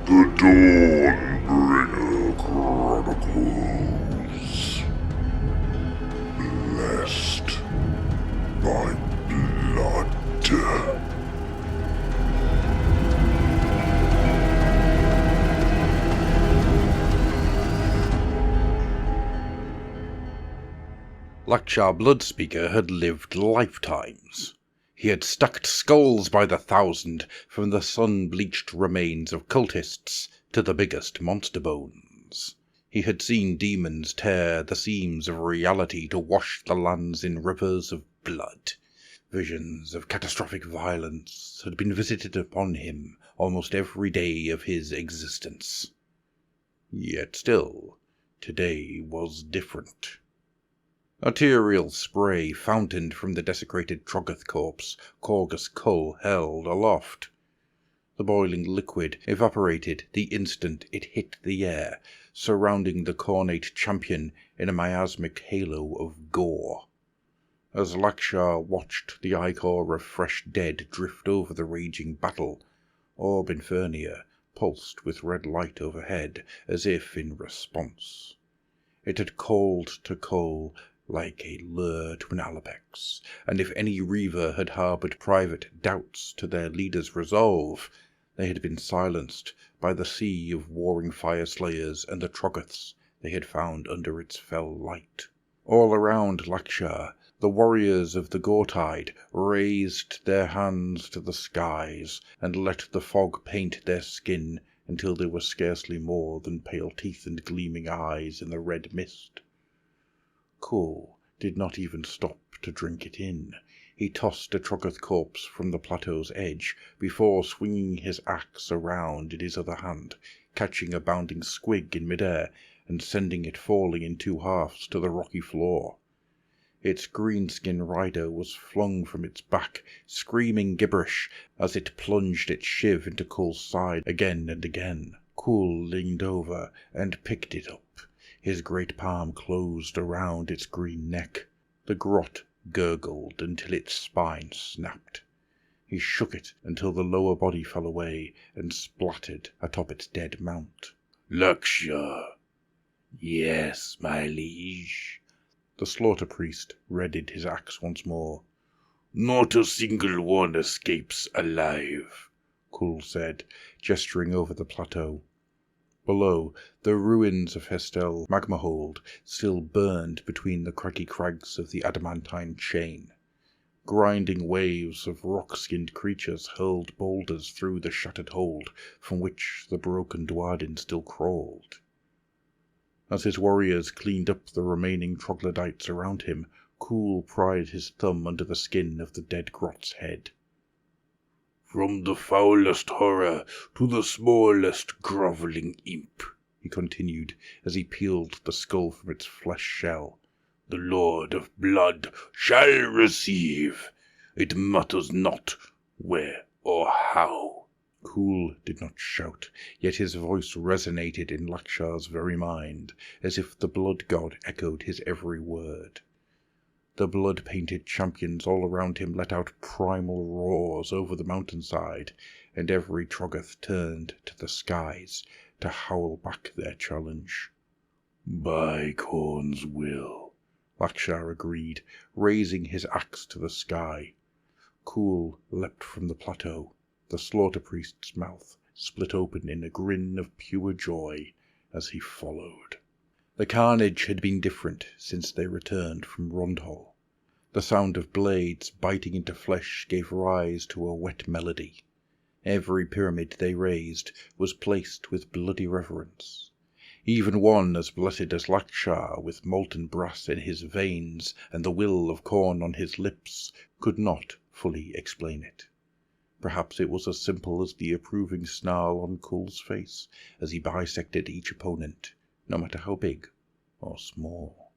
The Dawnbringer Chronicles. Blessed by blood. Lakshar Bloodspeaker had lived lifetimes. He had stacked skulls by the thousand, from the sun-bleached remains of cultists to the biggest monster bones. He had seen demons tear the seams of reality to wash the lands in rivers of blood. Visions of catastrophic violence had been visited upon him almost every day of his existence. Yet still, today was different. Arterial spray fountained from the desecrated Troggoth corpse Corgus Cull held aloft. The boiling liquid evaporated the instant it hit the air, surrounding the cornate champion in a miasmic halo of gore. As Lakshar watched the ichor of fresh dead drift over the raging battle, Orb Infernia pulsed with red light overhead, as if in response. It had called to Cull like a lure to an alapex, and if any Reaver had harboured private doubts to their leader's resolve, they had been silenced by the sea of warring fire-slayers and the Troggoths they had found under its fell light. All around Lakshar, the warriors of the Gore-Tide raised their hands to the skies and let the fog paint their skin until there were scarcely more than pale teeth and gleaming eyes in the red mist. Cull did not even stop to drink it in. He tossed a Troggoth corpse from the plateau's edge before swinging his axe around in his other hand, catching a bounding squig in midair and sending it falling in two halves to the rocky floor. Its greenskin rider was flung from its back, screaming gibberish as it plunged its shiv into Cull's side again and again. Cull leaned over and picked it up. His great palm closed around its green neck. The grot gurgled until its spine snapped. He shook it until the lower body fell away and splattered atop its dead mount. Lakshar. Yes, my liege. The slaughter priest readied his axe once more. Not a single one escapes alive, Cull said, gesturing over the plateau. Below, the ruins of Hestel Magmahold still burned between the craggy crags of the adamantine chain. Grinding waves of rock-skinned creatures hurled boulders through the shattered hold from which the broken Dwarden still crawled. As his warriors cleaned up the remaining troglodytes around him, Cull pried his thumb under the skin of the dead grot's head. From the foulest horror to the smallest grovelling imp, he continued as he peeled the skull from its flesh shell, the Lord of Blood shall receive. It matters not where or how. Cull did not shout, yet his voice resonated in Lakshar's very mind, as if the blood god echoed his every word. The blood-painted champions all around him let out primal roars over the mountainside, and every Troggoth turned to the skies to howl back their challenge. By Khorne's will, Lakshar agreed, raising his axe to the sky. Cull leapt from the plateau. The slaughter priest's mouth split open in a grin of pure joy as he followed. The carnage had been different since they returned from Rondhol. The sound of blades biting into flesh gave rise to a wet melody. Every pyramid they raised was placed with bloody reverence. Even one as blessed as Lakshar, with molten brass in his veins and the will of Khorne on his lips, could not fully explain it. Perhaps it was as simple as the approving snarl on Cull's face as he bisected each opponent, no matter how big or small.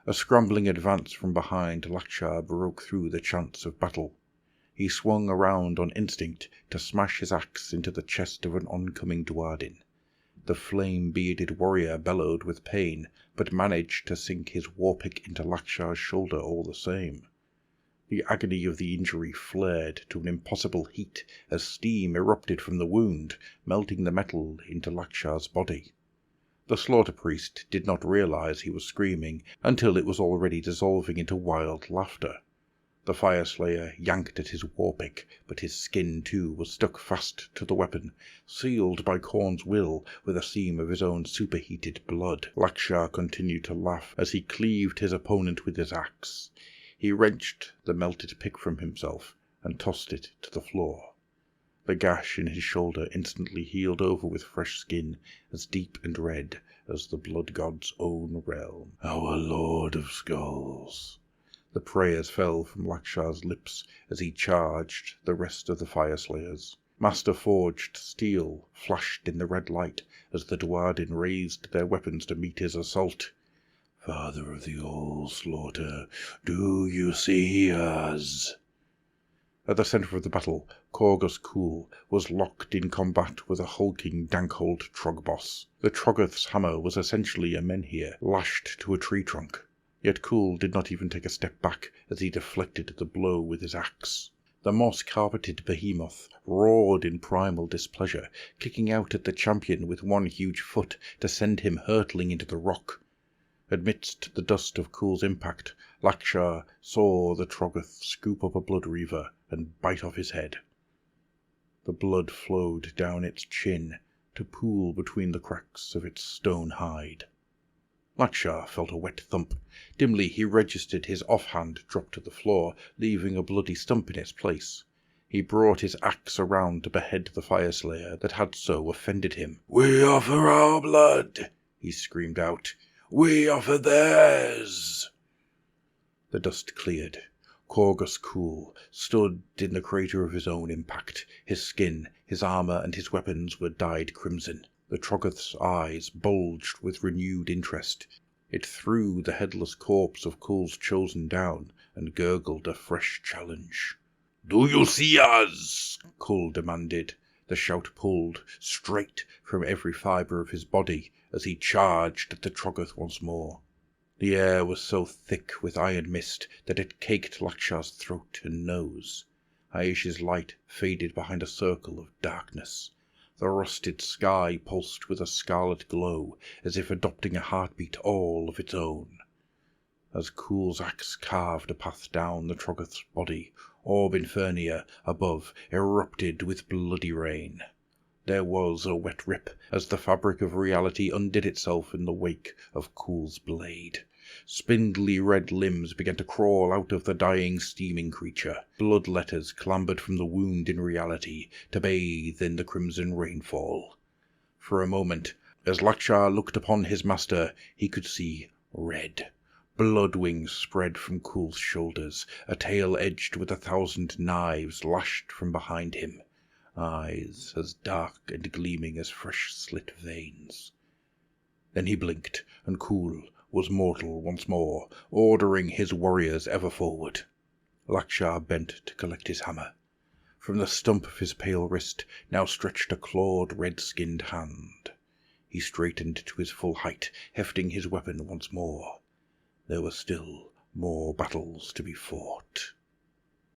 A scrambling advance from behind Lakshar broke through the chants of battle. He swung around on instinct to smash his axe into the chest of an oncoming Dwarden. The flame-bearded warrior bellowed with pain, but managed to sink his war-pick into Lakshar's shoulder all the same. The agony of the injury flared to an impossible heat as steam erupted from the wound, melting the metal into Lakshar's body. The slaughter priest did not realize he was screaming until it was already dissolving into wild laughter. The fire slayer yanked at his war-pick, but his skin too was stuck fast to the weapon, sealed by Khorne's will with a seam of his own superheated blood. Lakshar continued to laugh as he cleaved his opponent with his axe. He wrenched the melted pick from himself and tossed it to the floor. The gash in his shoulder instantly healed over with fresh skin, as deep and red as the blood god's own realm. Our Lord of Skulls. The prayers fell from Lakshar's lips as he charged the rest of the fire slayers. Master-forged steel flashed in the red light as the Duardin raised their weapons to meet his assault. Father of the All-Slaughter, do you see us? At the centre of the battle, Corgus Cool was locked in combat with a hulking Dankhold Trogboss. The Troggoth's hammer was essentially a menhir, lashed to a tree trunk. Yet Cool did not even take a step back as he deflected the blow with his axe. The moss-carpeted behemoth roared in primal displeasure, kicking out at the champion with one huge foot to send him hurtling into the rock. Amidst the dust of Cool's impact, Lakshar saw the Troggoth scoop up a blood reaver and bite off his head. The blood flowed down its chin to pool between the cracks of its stone hide. Lakshar felt a wet thump. Dimly he registered his offhand drop to the floor, leaving a bloody stump in its place. He brought his axe around to behead the fire slayer that had so offended him. We offer our blood, he screamed out. We offer theirs. The dust cleared. Corgus Cool stood in the crater of his own impact. His skin, his armour, and his weapons were dyed crimson. The Troggoth's eyes bulged with renewed interest. It threw the headless corpse of Cool's chosen down and gurgled a fresh challenge. Do you see us? Cool demanded. The shout pulled straight from every fibre of his body as he charged at the Troggoth once more. The air was so thick with iron mist that it caked Lakshar's throat and nose. Aish's light faded behind a circle of darkness. The rusted sky pulsed with a scarlet glow, as if adopting a heartbeat all of its own. As Cool's axe carved a path down the Troggoth's body, Orb Infernia above erupted with bloody rain. There was a wet rip as the fabric of reality undid itself in the wake of Cool's blade. Spindly red limbs began to crawl out of the dying, steaming creature. Blood letters clambered from the wound in reality to bathe in the crimson rainfall. For a moment, as Lakshar looked upon his master, he could see red. Blood wings spread from Cool's shoulders, a tail edged with 1,000 knives lashed from behind him. Eyes as dark and gleaming as fresh slit veins. Then he blinked, and Cool was mortal once more, ordering his warriors ever forward. Lakshar bent to collect his hammer. From the stump of his pale wrist now stretched a clawed, red-skinned hand. He straightened to his full height, hefting his weapon once more. There were still more battles to be fought.